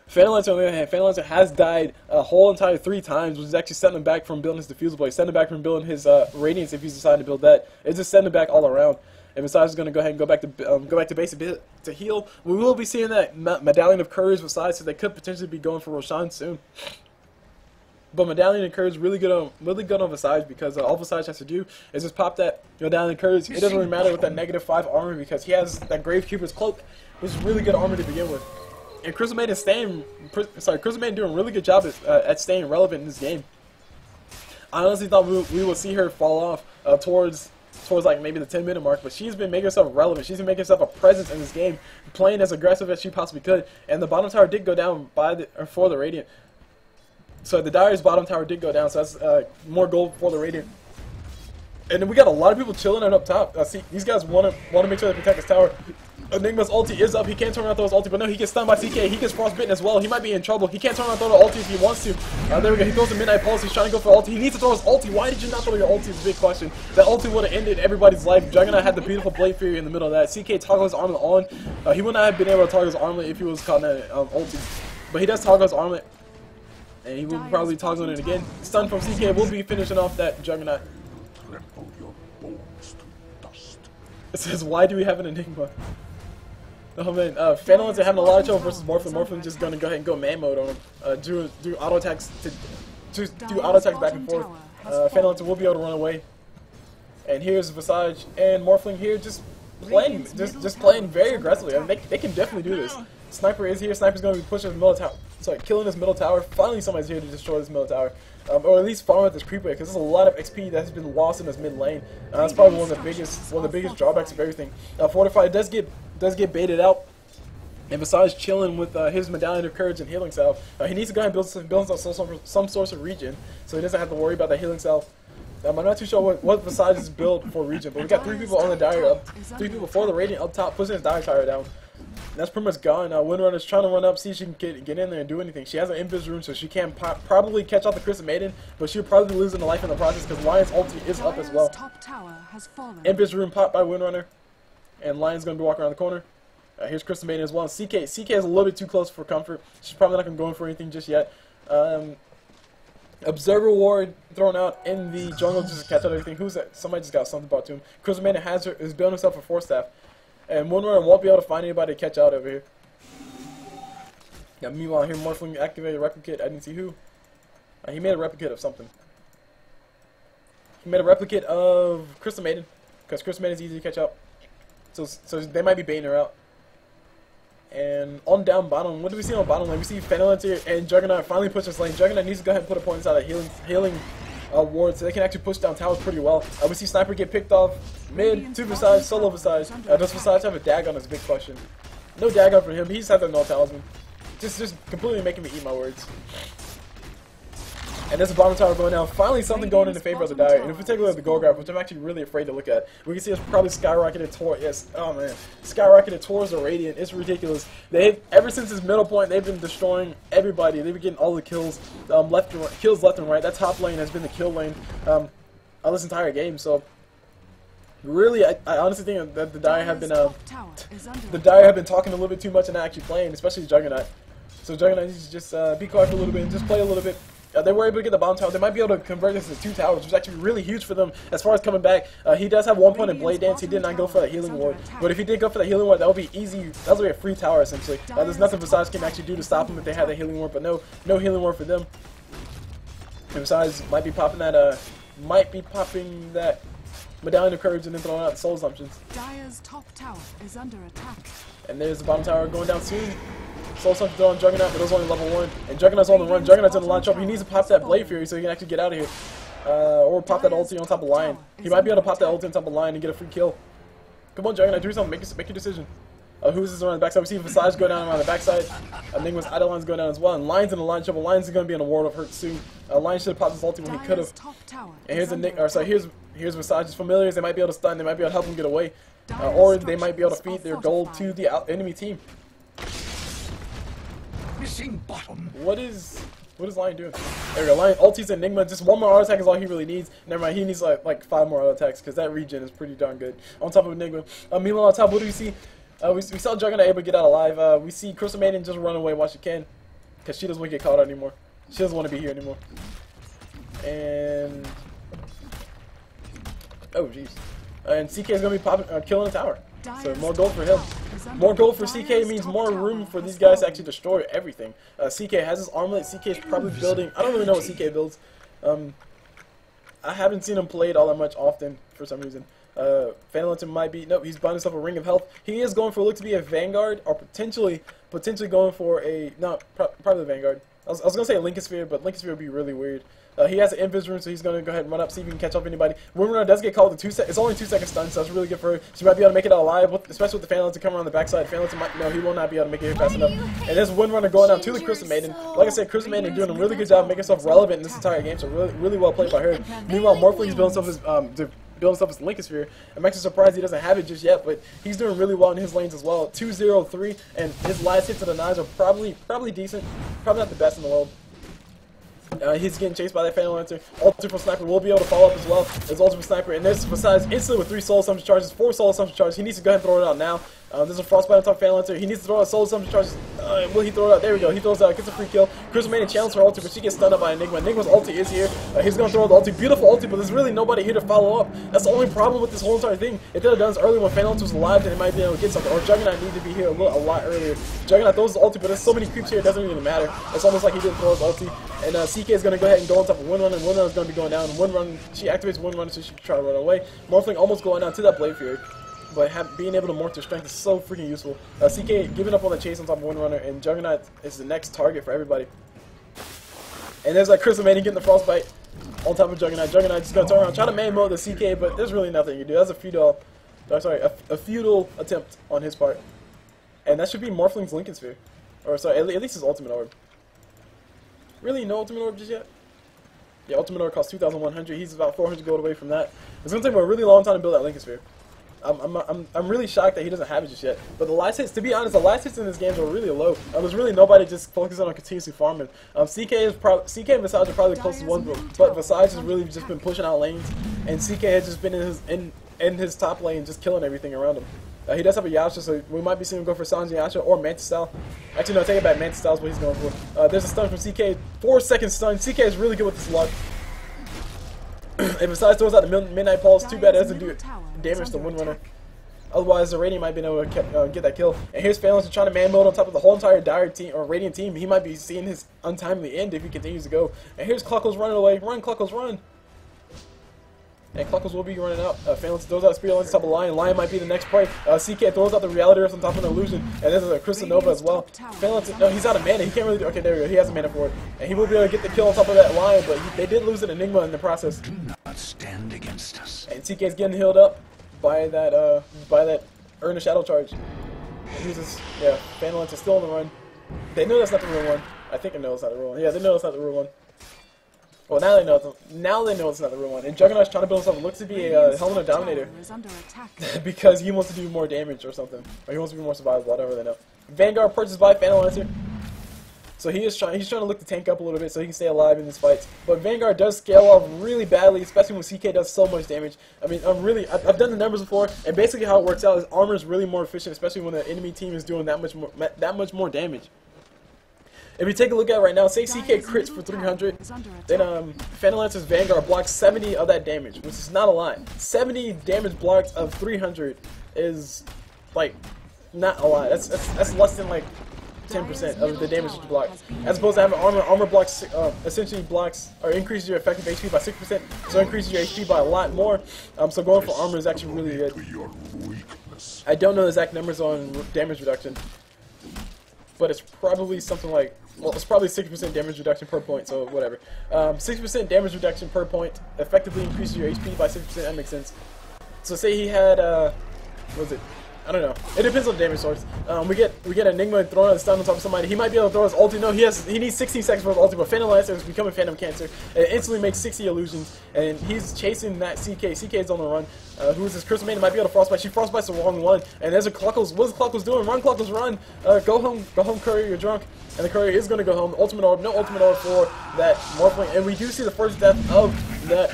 Phantom Lancer, on the other hand, Phantom Lancer has died a whole entire 3 times, which is actually setting him back from building his Diffusal Blade, setting him back from building his Radiance if he's decided to build that. It's just setting him back all around. And Visage is going to go ahead and go back to base a bit to heal. We will be seeing that Medallion of Courage Visage, so they could potentially be going for Roshan soon. But Medallion of Courage really good on Visage because all Visage has to do is just pop that Medallion of Courage. It doesn't really matter with that -5 armor because he has that Gravekeeper's Cloak, which is really good armor to begin with. And Crystal Maiden doing a really good job at staying relevant in this game. I honestly thought we would see her fall off towards like maybe the 10-minute mark, but she's been making herself relevant. She's been making herself a presence in this game, playing as aggressive as she possibly could. And the bottom tower did go down for the Radiant. So the Dire's bottom tower did go down, so that's more gold for the Radiant. And then we got a lot of people chilling up top. See, these guys want to make sure they protect this tower. Enigma's ulti is up. He can't turn around and throw his ulti, but no, he gets stunned by CK. He gets frostbitten as well. He might be in trouble. He can't turn around and throw the ulti if he wants to. There we go. He throws the Midnight Pulse. He's trying to go for ulti. He needs to throw his ulti. Why did you not throw your ulti is a big question. That ulti would have ended everybody's life. Juggernaut had the beautiful Blade Fury in the middle of that. CK toggled his armlet on. He would not have been able to toggle his armlet if he was caught in that ulti. But he does toggle his armlet. And he will probably toggle it again. Stun from CK will be finishing off that Juggernaut. It says, why do we have an Enigma? Oh man, Phantom Lancer having a lot of trouble versus Morphling. Morphling just gonna go ahead and go man mode on him. Do auto attacks back and forth. Phantom Lancer will be able to run away. And here's Visage and Morphling here just playing very aggressively. I mean, they can definitely do this. Sniper is here. Sniper's gonna be pushing his middle tower. Sorry, killing his middle tower. Finally, somebody's here to destroy this middle tower. Or at least farm at this creep wave, because there's a lot of XP that has been lost in this mid lane. That's probably one of the biggest drawbacks of everything. Fortified does get baited out, and besides chilling with his Medallion of Courage and Healing Salve, he needs to go ahead and build some source of regen, so he doesn't have to worry about that Healing Salve. I'm not too sure what Visage's build for regen, but we got 3 people on the Dire 3 people for the Radiant up top, pushing his Dire Tower down. That's pretty much gone. Windrunner's trying to run up, see if she can get in there and do anything. She has an Invis Rune, so she can probably catch out the Crystal Maiden, but she'll probably be losing the life in the process because Lion's ulti is up as well. Invis Rune popped by Windrunner, and Lion's going to be walking around the corner. Here's Crystal Maiden as well. And CK is a little bit too close for comfort. She's probably not going to go in for anything just yet. Observer Ward thrown out in the jungle just to catch out everything. Who's that? Somebody just got something brought to him. Crystal Maiden is building himself a 4-staff. And Windrunner won't be able to find anybody to catch out over here. Yeah, meanwhile, here Morphling activated a replicate. I didn't see who. He made a replicate of something. He made a replicate of Crystal Maiden. Because Crystal Maiden is easy to catch out. So they might be baiting her out. And on down bottom, what do we see on bottom lane? We see Fenelance and Juggernaut finally push this lane. Juggernaut needs to go ahead and put a point inside of healing ward so they can actually push down towers pretty well. We see Sniper get picked off mid to Visage, solo Visage. Does Visage have a Dagon is a big question. No Dagon for him. He just has that no talisman. Just completely making me eat my words. And there's a bottom tower going down. Finally something going in the favor of the Dire. And if we take a look at the gold graph, which I'm actually really afraid to look at, we can see it's probably skyrocketed towards, skyrocketed towards the Radiant. It's ridiculous. Ever since this middle point, they've been destroying everybody. They've been getting all the kills, left and right. That top lane has been the kill lane on this entire game. So really, I honestly think that the Dire have been talking a little bit too much and not actually playing, especially Juggernaut. So Juggernaut needs to just be quiet for a little bit and just play a little bit. They were able to get the bottom tower. They might be able to convert this to 2 towers, which is actually really huge for them as far as coming back. He does have 1 point in Blade Dance. He did not go for that healing ward. But if he did go for the healing ward, that would be easy. That would be a free tower, essentially. There's nothing Visage can actually do to stop him if they had the healing ward, but no healing ward for them. And Visage might be popping that Medallion of Courage and then throwing out the soul assumptions. Dire's top tower is under attack. And there's the bottom tower going down soon. Soul Assumption throw on Juggernaut, but it was only level 1. And Juggernaut's on the run. Juggernaut's in the launch up. He needs to pop that Blade Fury so he can actually get out of here. Or pop that ulti on top of Lion. He might be able to pop that ulti on top of Lion and get a free kill. Come on, Juggernaut, do something. Make your decision. Who's this around the backside? We see Visage go down around the backside. Enigma's Idoline's going down as well. And Lion's in the line trouble. Lion's going to be in a world of hurt soon. Lion should have popped his ulti when he could have. And here's Visage's familiars. They might be able to stun. They might be able to help him get away. Or they might be able to feed their gold to the enemy team. Missing bottom. What is Lion doing? There we go. Lion ultis Enigma. Just 1 more auto attack is all he really needs. Never mind. He needs like 5 more auto attacks because that regen is pretty darn good. On top of Enigma. Meanwhile, on top, what do we see? We saw Juggernaut able to get out alive. We see Crystal Maiden just run away while she can because she doesn't want to get caught out anymore. She doesn't want to be here anymore. And oh jeez. And CK is going to be killing the tower. So more gold for him. More gold for CK means more room for these guys to actually destroy everything. CK has his armlet. CK is probably building. I don't really know what CK builds. I haven't seen him played all that much often for some reason. Fenelance might be. Nope, he's buying himself a Ring of Health. He is going for look to be a Vanguard or potentially going for a probably the Vanguard. I was gonna say a Lincoln Sphere, but Lincoln Sphere would be really weird. He has an invis room, so he's gonna go ahead and run up, see if he can catch up anybody. Windrunner does get called to 2 seconds. It's only 2-second stun, so that's really good for her. She might be able to make it out alive, especially with the Fenelance coming around the backside. Fenelance might he will not be able to make it here fast enough. And there's Windrunner going down to the Crystal Maiden. Like I said, Crystal Maiden doing a really good job making herself relevant in this entire game, so really well played by her. Meanwhile, Morphling's building himself his Lincoln Sphere. I'm actually surprised he doesn't have it just yet, but he's doing really well in his lanes as well. 2-0-3, and his last hits of the 9s are probably decent. Probably not the best in the world. He's getting chased by that Fenelance. Ultimate from Sniper will be able to follow up as well. There's Ultimate Sniper, and there's Visage instantly with 3 Soul Assumption charges, 4 Soul Assumption charges. He needs to go ahead and throw it out now. There's a Frostbite on top of Fenelance. He needs to throw out Soul Assumption charges. Will he throw it out? There we go. He throws it out, gets a free kill. Crystal Maiden challenges her ulti, but she gets stunned up by Enigma. Enigma's ulti is here. He's going to throw the ulti. Beautiful ulti, but there's really nobody here to follow up. That's the only problem with this whole entire thing. If they had done this earlier when Fenelance was alive, then they might be able to get something. Or Juggernaut needed to be here a lot earlier. Juggernaut throws his ulti, but there's so many creeps here, it doesn't really matter. It's almost like he didn't throw his ulti. And CK is going to go ahead and go on top of Windrunner, and Windrunner is going to be going down. She activates Windrunner so she can try to run away. Morphling almost going down to that Blade Fury. But being able to morph their strength is so freaking useful. CK giving up on the chase on top of Windrunner, and Juggernaut is the next target for everybody. And there's like Crystal Maiden getting the Frostbite on top of Juggernaut. Juggernaut just going to turn around, try to main mode the CK, but there's really nothing you can do. That's a futile attempt on his part. And that should be Morphling's Lincoln Sphere. Or sorry, at least his Ultimate Orb. Really, no Ultimate Orb just yet? Yeah, Ultimate Orb costs 2,100. He's about 400 gold away from that. It's going to take him a really long time to build that Lincoln Sphere. I'm really shocked that he doesn't have it just yet. But the last hits, to be honest, the last hits in this game are really low. There's really nobody just focusing on continuously farming. CK and Visage are probably the closest ones, but Visage has really just been pushing out lanes, and CK has just been in his top lane, just killing everything around him. He does have a Yasha, so we might be seeing him go for Sanji Yasha or Mantis style. Actually, no, take it back. Mantis style is what he's going for. There's a stun from CK. 4-second stun. CK is really good with this luck. If Visage throws out the Midnight Pulse, too bad it doesn't do damage to Windrunner. Otherwise, the Radiant might be able to get that kill. And here's Phalanx trying to man mode on top of the whole entire Dire team or Radiant team. He might be seeing his untimely end if he continues to go. And here's Cluckles running away. Run, Cluckles, run! And Cluckles will be running out. Phalanx throws out Spirit Lance on top of Lion. Lion might be the next prey. CK throws out the Reality Earth on top of an Illusion. And there's a Crystal Nova as well. Phalanx, no, he's out of mana. He can't really do. Okay, there we go. He has a mana for it. And he will be able to get the kill on top of that Lion, but they did lose an Enigma in the process. Do not stand against us. And CK's getting healed up by that Earn a Shadow Charge. And he's just, yeah, Phalanx is still on the run. They know that's not the real one. I think they know it's not the real one. Yeah, they know it's not the real one. Well, now they know it's not the real one. And Juggernaut's trying to build himself. It looks to be a Helmet of Dominator. Because he wants to do more damage or something. Or he wants to be more survivable, whatever they know. Vanguard purchased by Phalanx. So he's trying to look to tank up a little bit so he can stay alive in this fight. But Vanguard does scale off really badly, especially when CK does so much damage. I mean, I've done the numbers before, and basically how it works out is armor is really more efficient, especially when the enemy team is doing that much more damage. If you take a look at it right now, say CK crits for 300, then Phalanx's Vanguard blocks 70 of that damage, which is not a lot. 70 damage blocks of 300 is, like, not a lot. That's less than, like, 10% of the damage that you block. As opposed to having armor blocks, essentially blocks, or increases your effective HP by 6%, so increases your HP by a lot more. So going for armor is actually really good. I don't know the exact numbers on damage reduction, but it's probably something like, well, it's probably 6% damage reduction per point, so whatever. 6% damage reduction per point effectively increases your HP by 6%, that makes sense. So say he had, what was it? I don't know. It depends on the damage source. We get Enigma throwing a stun on top of somebody. He might be able to throw his ulti. No, he needs 16 seconds for his ulti, but Phantom Lancer is becoming Phantom Cancer. It instantly makes 60 illusions, and he's chasing that CK. CK's on the run. Who is this? Crystal Maiden might be able to frostbite. She frostbites the wrong one, and there's a Cluckles. What is Cluckles doing? Run, Cluckles, run! Go home, Courier. You're drunk. And the Courier is going to go home. Ultimate Orb, no Ultimate Orb for that Morphling, and we do see the first death of that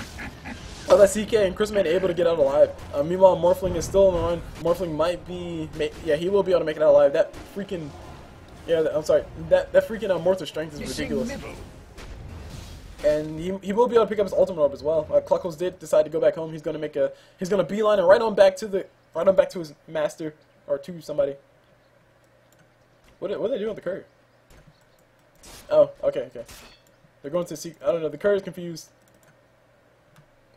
CK, and Crystal Maiden able to get out alive. Meanwhile, Morphling is still on the run. Morphling might be, yeah, he will be able to make it out alive. That freaking, yeah, I'm sorry, that freaking Mortal Strength is ridiculous. And he will be able to pick up his Ultimate Orb as well. Cluckles did decide to go back home. He's gonna beeline and right on back to his master or to somebody. What are they doing with the Courier? Oh, okay. They're going to see. I don't know. The Courier's confused.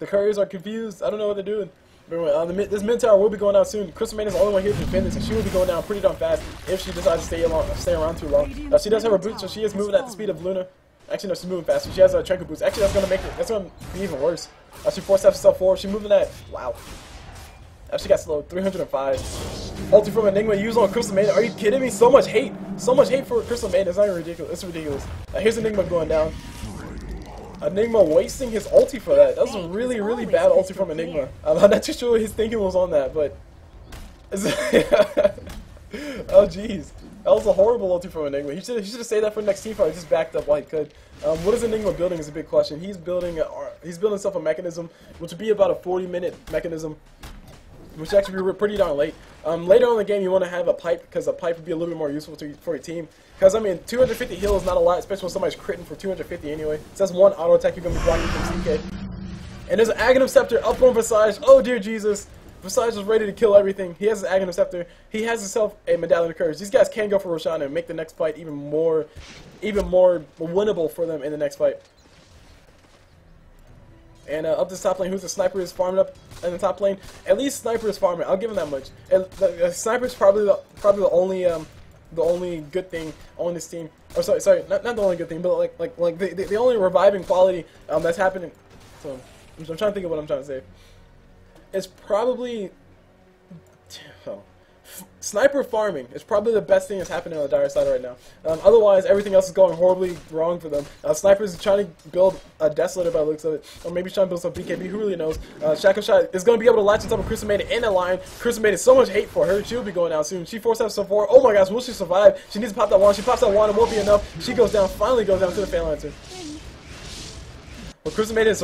The Couriers are confused. I don't know what they're doing. But anyway, this mid tower will be going down soon. Crystal Maiden is the only one here to defend this, and she will be going down pretty darn fast if she decides to stay around too long. She does have her boots, so she is moving at the speed of Luna. Actually, no, she's moving faster. She has a Tranquil boots. Actually, that's gonna be even worse. She force steps herself forward. She's moving at, wow. She got slowed. 305. Ulti from Enigma used on Crystal Maiden. Are you kidding me? So much hate for Crystal Maiden. It's not even ridiculous. It's ridiculous. Here's Enigma going down. Enigma wasting his ulti for that. That was a really, really bad ulti from Enigma. I'm not too sure what his thinking was on that, but oh jeez, that was a horrible ulti from Enigma. He should have saved that for the next team fight. Just backed up while he could. What is Enigma building is a big question. He's building himself a mechanism, which would be about a 40-minute mechanism, which actually be pretty darn late. Later on in the game, you want to have a pipe, because a pipe would be a little bit more useful for your team. Because, I mean, 250 heal is not a lot, especially when somebody's critting for 250 anyway. So that's one auto attack you're going to be blocking from CK. And there's an Aghanim Scepter up on Visage. Oh, dear Jesus. Visage is ready to kill everything. He has his Aghanim Scepter. He has himself a Medallion of Courage. These guys can go for Roshanna and make the next fight even more winnable for them in the next fight. And up this top lane, who's the Sniper is farming up in the top lane. At least Sniper is farming. I'll give him that much. And the Sniper is probably the only good thing on this team. Or sorry, not the only good thing, but like the only reviving quality that's happening. So I'm trying to think of what I'm trying to say. It's probably Sniper farming is probably the best thing that's happening on the Dire side right now. Otherwise, everything else is going horribly wrong for them. Sniper is trying to build a Desolator by the looks of it, or maybe he's trying to build some BKB, who really knows. Shackle Shot is going to be able to latch on top of Crystal Maiden and a Lion. Crystal Maiden, so much hate for her. She'll be going down soon. She forced herself forward. Oh my gosh, will she survive? She needs to pop that wand. She pops that wand, it won't be enough. She goes down, finally goes down to the Phalanxer. Well, Crystal Maiden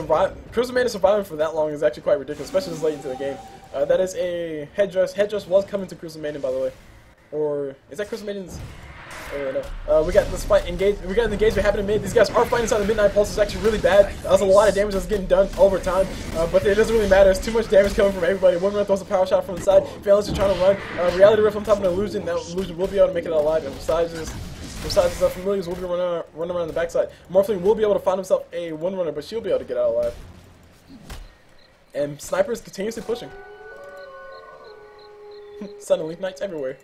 surviving for that long is actually quite ridiculous, especially this late into the game. That is a headdress. Headdress was coming to Crystal Maiden, by the way. Or is that Crystal Maiden's? We got this fight engaged. We got an engagement happening mid. These guys are fighting inside the Midnight Pulse. It's actually really bad. That was a lot of damage that's getting done over time, but it doesn't really matter. There's too much damage coming from everybody. Windrunner throws a power shot from the side. Phalanx are trying to run. Reality Rift on top of an illusion. That illusion will be able to make it alive. And besides familiars will be running around the backside. Morphling will be able to find himself a Windrunner, but she'll be able to get out alive. And Sniper is continuously pushing. Sun and Leaf Knights everywhere.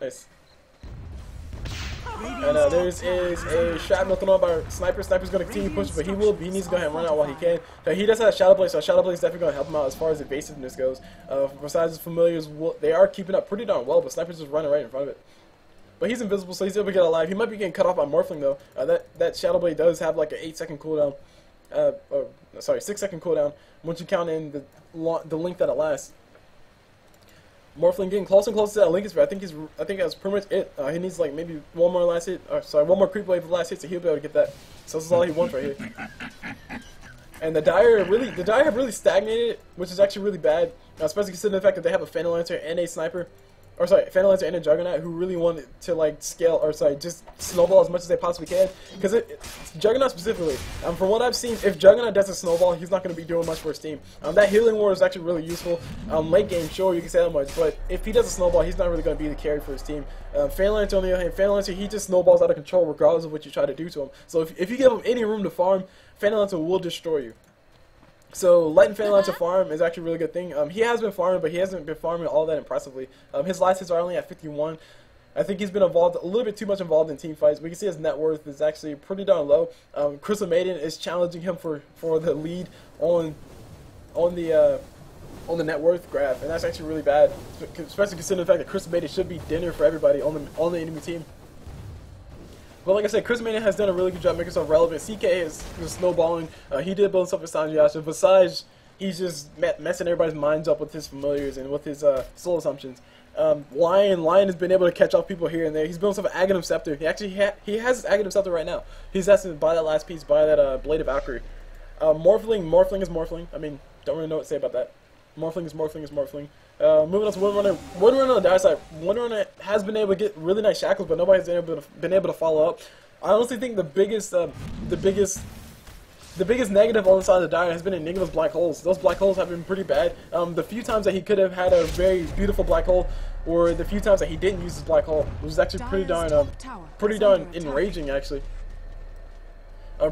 Nice. And there is a shrapnel thrown by Sniper. Sniper's going to continue pushing, but he needs to go ahead and run out while he can. Now, he does have Shadow Blade, so Shadow Blade is definitely going to help him out as far as evasiveness goes. Besides his familiars, they are keeping up pretty darn well, but Sniper's just running right in front of it. But he's invisible, so he's able to get alive. He might be getting cut off by Morphling, though. That Shadow Blade does have like an 8-second cooldown. 6-second cooldown once you count in the length that it lasts. Morphling getting closer and closer to that Lincoln's Spear. I think that's pretty much it. He needs like maybe one more creep wave of the last hit, so he'll be able to get that. So this is all he wants right here. And the Dire have really stagnated, which is actually really bad, especially considering the fact that they have a Phantom Lancer and a Sniper. Or sorry, Phantom Lancer and a Juggernaut who really wanted to like scale, or sorry, just snowball as much as they possibly can. Because Juggernaut specifically, from what I've seen, if Juggernaut doesn't snowball, he's not going to be doing much for his team. That healing ward is actually really useful. Late game, sure, you can say that much, but if he doesn't snowball, he's not really going to be the carry for his team. Phantom Lancer on the other hand, Phantom Lancer, he just snowballs out of control regardless of what you try to do to him. So if you give him any room to farm, Phantom Lancer will destroy you. So letting Phantom Lancer farm is actually a really good thing. He has been farming, but he hasn't been farming all that impressively. His last hits are only at 51. I think he's been involved a little bit too much involved in team fights. We can see his net worth is actually pretty darn low. Crystal Maiden is challenging him for the lead on the net worth graph, and that's actually really bad, especially considering the fact that Crystal Maiden should be dinner for everybody on the enemy team. But like I said, Crystal Maiden has done a really good job making himself relevant. CK is snowballing. He did build himself a Sanjiasha. Visage, he's just messing everybody's minds up with his familiars and with his soul assumptions. Lion has been able to catch off people here and there. He's built himself an Aghanim Scepter. He actually he has his Aghanim Scepter right now. He's asking to buy that last piece, buy that Blade of Valkyrie. Morphling is Morphling. I mean, don't really know what to say about that. Morphling is Morphling. Moving on to Windrunner. Windrunner on the dire side. Windrunner has been able to get really nice shackles, but nobody's been able to follow up. I honestly think the biggest negative on the side of the dire has been Enigma's black holes. Those black holes have been pretty bad. The few times that he could have had a very beautiful black hole, or the few times that he didn't use his black hole, which was actually pretty darn enraging actually.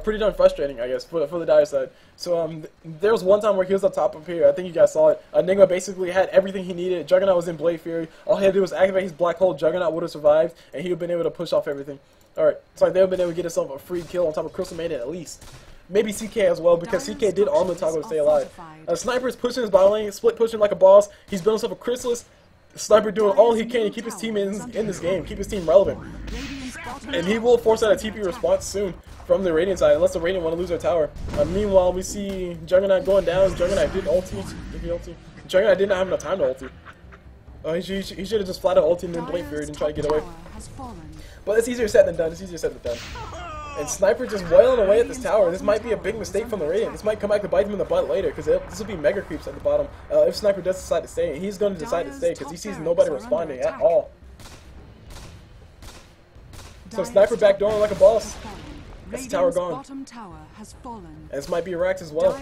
Pretty darn frustrating, I guess, for the dire side. So there was one time where he was up top up here. I think you guys saw it. Enigma basically had everything he needed. Juggernaut was in Blade Fury. All he had to do was activate his black hole. Juggernaut would have survived, and he would have been able to push off everything. Alright, so they would have been able to get himself a free kill on top of Crystal Maiden at least. Maybe CK as well, because CK did armor toggle to stay alive. Sniper is pushing his bottom lane, split pushing like a boss. He's built himself a Chrysalis. Sniper doing all he can to keep his team in this game, keep his team relevant. And he will force out a TP response soon from the Radiant side, unless the Radiant want to lose their tower. Meanwhile, we see Juggernaut going down. Juggernaut did ulti. Juggernaut did not have enough time to ulti. He should have just flat out ulti and then Blade Fury and try to get away. But it's easier said than done. And Sniper just wailing away at this tower. This might be a big mistake from the Radiant. This might come back to bite him in the butt later, because this will be mega creeps at the bottom. If Sniper does decide to stay, and he's going to decide to stay because he sees nobody responding at all. So Sniper backdooring like a boss. That's the tower gone. And this might be Rax as well.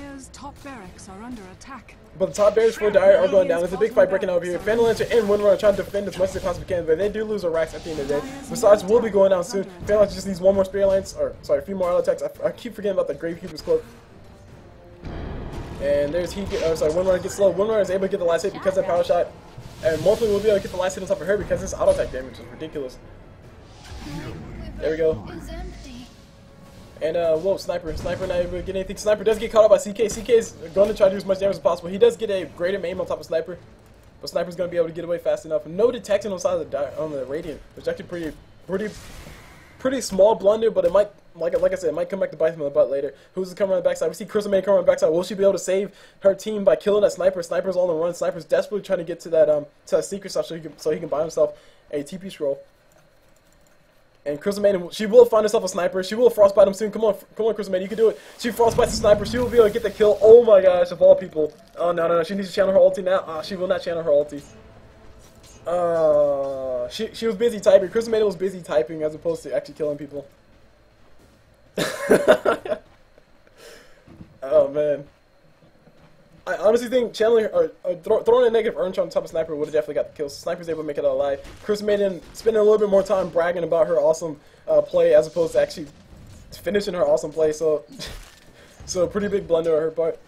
But the top barracks for Dire are going down. There's a big fight breaking out over here. Phantom Lancer and Windrunner are trying to defend as much as they possibly can, but they do lose a Rax at the end of the day. Visage will be going down soon. Phantom Lancer just needs one more Spear Lance, or sorry, a few more auto attacks. I keep forgetting about the Gravekeeper's Cloak. And there's Windrunner gets slow. Windrunner is able to get the last hit because of that power shot. And Morphling will be able to get the last hit on top of her because this auto attack damage is ridiculous. There we go. And, whoa, Sniper not able to get anything. Sniper does get caught up by CK. CK is going to try to do as much damage as possible. He does get a greater aim on top of Sniper, but Sniper's going to be able to get away fast enough. No detection on the side of the Radiant, which is actually pretty small blunder, but it might, like I said, it might come back to bite him in the butt later. Who's coming on the backside? We see Crystal Maiden coming on the backside. Will she be able to save her team by killing that Sniper? Sniper's on the run. Sniper's desperately trying to get to that secret stuff so he can buy himself a TP scroll. And Crystal Maiden, she will find herself a sniper. She will frostbite him soon. Come on, Crystal Maiden, you can do it. She frostbites the sniper. She will be able to get the kill. Oh my gosh, of all people. Oh no, she needs to channel her ulti now. She will not channel her ulti. She was busy typing. Crystal Maiden was busy typing as opposed to actually killing people. Oh man. I honestly think channeling or throwing a negative urn on top of Sniper would have definitely got the kill. So Sniper's able to make it out alive. Crystal Maiden spending a little bit more time bragging about her awesome play as opposed to actually finishing her awesome play. So, so a pretty big blunder on her part.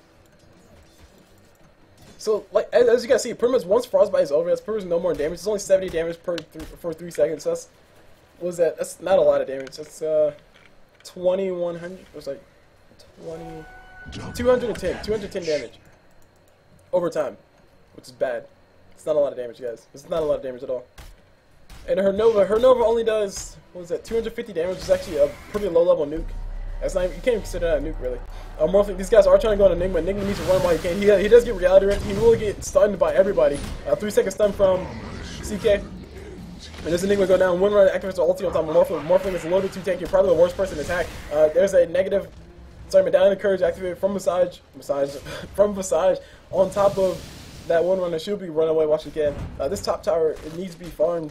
So, like as you guys see, pretty much once Frostbite is over, that's pretty much no more damage. It's only 70 damage for 3 seconds. So that's not a lot of damage. That's 2100. It was like 210 damage over time, which is bad. It's not a lot of damage, guys. It's not a lot of damage at all. And her Nova only does, what was that, 250 damage, which is actually a pretty low level nuke. That's not even, you can't even consider that a nuke, really. Morphling, these guys are trying to go on Enigma. Enigma needs to run while he can. He does get reality ripped. He will get stunned by everybody. 3-second stun from CK. And this Enigma go down. Windrunner activates the ulti on top of Morphling. Morphling is a little bit too tanky. Probably the worst person to attack. There's a negative, Medallion of Courage activated from Visage. From Visage on top of that Windrunner. She'll be run away while she can. This top tower, it needs to be farmed.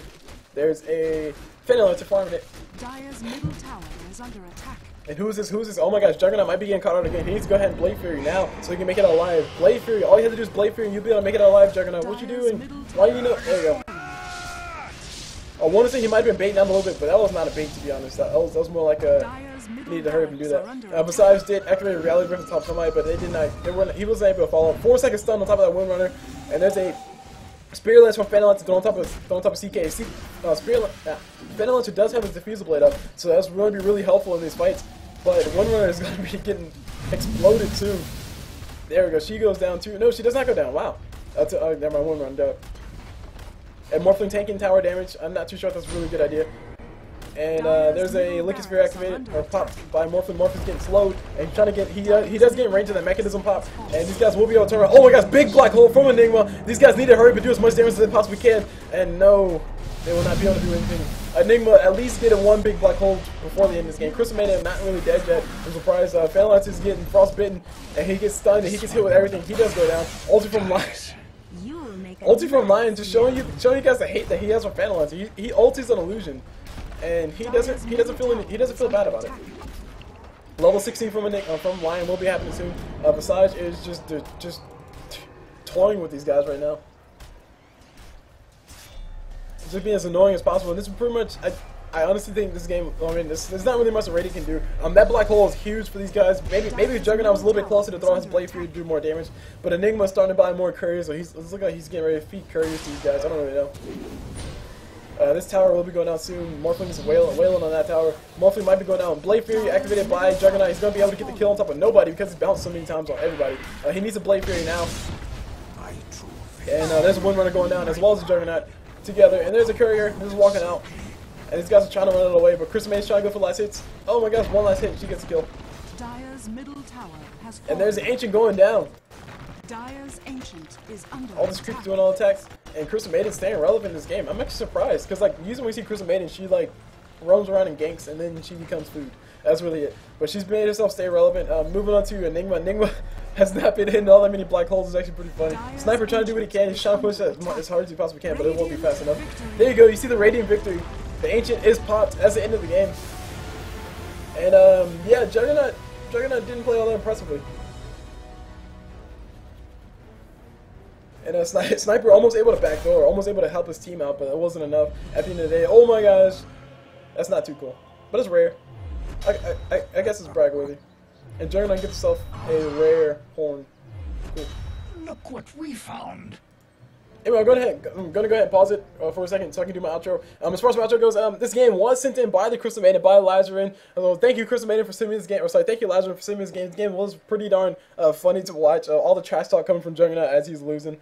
There's a Fenelon to farm it. Dire's middle tower is under attack. And who's this? Oh my gosh, Juggernaut might be getting caught out again. He needs to go ahead and Blade Fury now so he can make it out alive. Blade Fury, all you have to do is Blade Fury and you'll be able to make it out alive, Juggernaut. What you doing? Why do you know? There you go. I want to say he might have been baiting down a little bit, but that was not a bait, to be honest. That was more like a needed to hurry up and do that. Visage did activate Reality Rift on top of somebody, but they did not. He wasn't able to follow. 4-second stun on top of that Windrunner, and there's a Spirit Lance from Fenelon to throw on top of CK. Fenelon who does have his Diffusal Blade up, so that's going to be really helpful in these fights. But Windrunner is going to be getting exploded too. There we go. She goes down too. No, she does not go down. Wow. That's never mind. Windrunner down. And Morphling tanking tower damage. I'm not too sure if that's a really good idea. And there's a Liquid Sphere activated or popped by Morphling. Morphling's getting slowed, and he's trying to get. He does get in range of that mechanism pop, and these guys will be able to turn around. Oh my gosh, big black hole from Enigma. These guys need to hurry up and do as much damage as they possibly can. And no, they will not be able to do anything. Enigma at least getting one big black hole before the end of this game. Crystal Maiden not really dead yet. I'm surprised. Phalanx is getting frostbitten, and he gets stunned, and he gets hit with everything. He does go down. Ulti from Lion. Ulti from Lion, just showing you guys the hate that he has for Phalanx. He ultis an illusion, and he doesn't feel bad about it. Level 16 from Lion will be happening soon. Visage is just toying with these guys right now. Just being as annoying as possible. And this is pretty much, I honestly think this game, I mean, there's not really much a rating can do. That black hole is huge for these guys. Maybe if Juggernaut was a little bit closer to throw his Blade Fury to do more damage. But Enigma's starting to buy more couriers, so it looks like he's getting ready to feed couriers to these guys. I don't really know. This tower will be going down soon. Morphling is wailing on that tower. Morphling might be going down. Blade Fury activated by Juggernaut. He's going to be able to get the kill on top of nobody because he's bounced so many times on everybody. He needs a Blade Fury now. And there's a Windrunner going down as well as a Juggernaut together. And there's a courier who's walking out. And these guys are trying to run it away, but Crystal Main's trying to go for last hits. Oh my gosh, one last hit, she gets a kill. Dire's middle tower has and there's the Ancient going down. Dire's Ancient is under all this creeps doing all attacks, and Crystal Maiden staying relevant in this game. I'm actually surprised, because like usually when we see Crystal Maiden, she like roams around and ganks, and then she becomes food. That's really it. But she's made herself stay relevant. Moving on to Enigma. Enigma has not been hitting all that many black holes. It's actually pretty funny. Sniper trying to do what he can. He's trying to push as hard as he possibly can, but it won't be fast enough. There you go. You see the Radiant Victory. The Ancient is popped. That's the end of the game. And yeah, Juggernaut didn't play all that impressively. And Sniper almost able to backdoor, almost able to help his team out, but it wasn't enough at the end of the day. Oh my gosh, that's not too cool, but it's rare. I guess it's brag worthy. And Juggernaut gets himself a rare horn. Cool. Look what we found. Anyway, I'm gonna go ahead and pause it for a second so I can do my outro. As far as my outro goes, this game was sent in by the Crystal Maiden, by Lazarin. Thank you, Crystal Maiden, for sending me this game. Or sorry, thank you, Lazarin, for sending me this game. This game was pretty darn funny to watch. All the trash talk coming from Juggernaut as he's losing.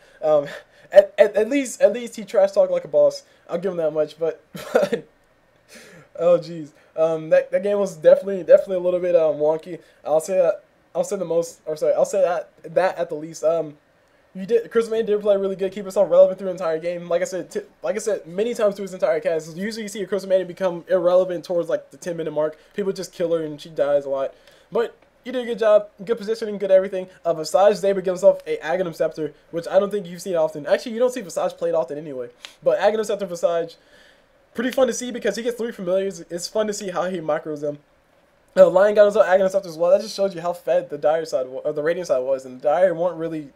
At least he trash talked like a boss. I'll give him that much. But oh jeez, that game was definitely a little bit wonky. I'll say that at the least. Chris Maiden did play really good, keep himself relevant through the entire game. Like I said many times through his entire cast. Usually you see a Chris Maiden become irrelevant towards like the 10-minute mark. People just kill her and she dies a lot. But you did a good job, good positioning, good everything. Visage is able to give himself a Aghanim Scepter, which I don't think you've seen often. Actually, you don't see Visage played often anyway. But Aghanim Scepter Visage, pretty fun to see because he gets 3 familiars. It's fun to see how he macros them. Lion got himself Aghanim Scepter as well. That just shows you how fed the Dire side or the Radiant side was, and the Dire weren't really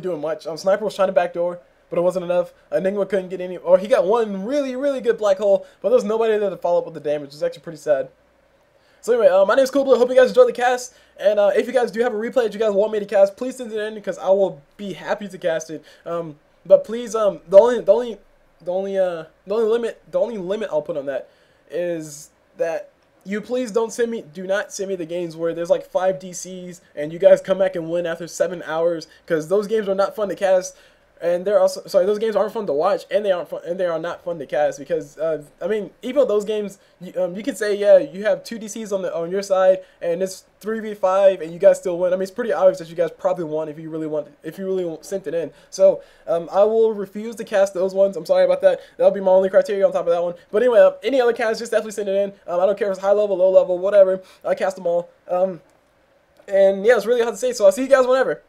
doing much. Sniper was trying to backdoor, but it wasn't enough. Enigma couldn't get any, or he got one really good black hole, but there was nobody there to follow up with the damage. It's actually pretty sad. So anyway, my name is Coolblue. Hope you guys enjoyed the cast, and if you guys do have a replay that you guys want me to cast, please send it in because I will be happy to cast it. But please, the only limit I'll put on that is that you please do not send me the games where there's like 5 DCs and you guys come back and win after 7 hours, because those games are not fun to cast. And they're also, sorry, those games aren't fun to watch, and they are not fun to cast because I mean, even though those games, you could say, yeah, you have 2 DCs on your side and it's 3v5 and you guys still win. I mean, it's pretty obvious that you guys probably won if you really sent it in. So I will refuse to cast those ones. I'm sorry about that. That'll be my only criteria on top of that one. But anyway, any other cast, just definitely send it in. I don't care if it's high level, low level, whatever. I cast them all. And yeah, it's really hard to say. So I'll see you guys whenever.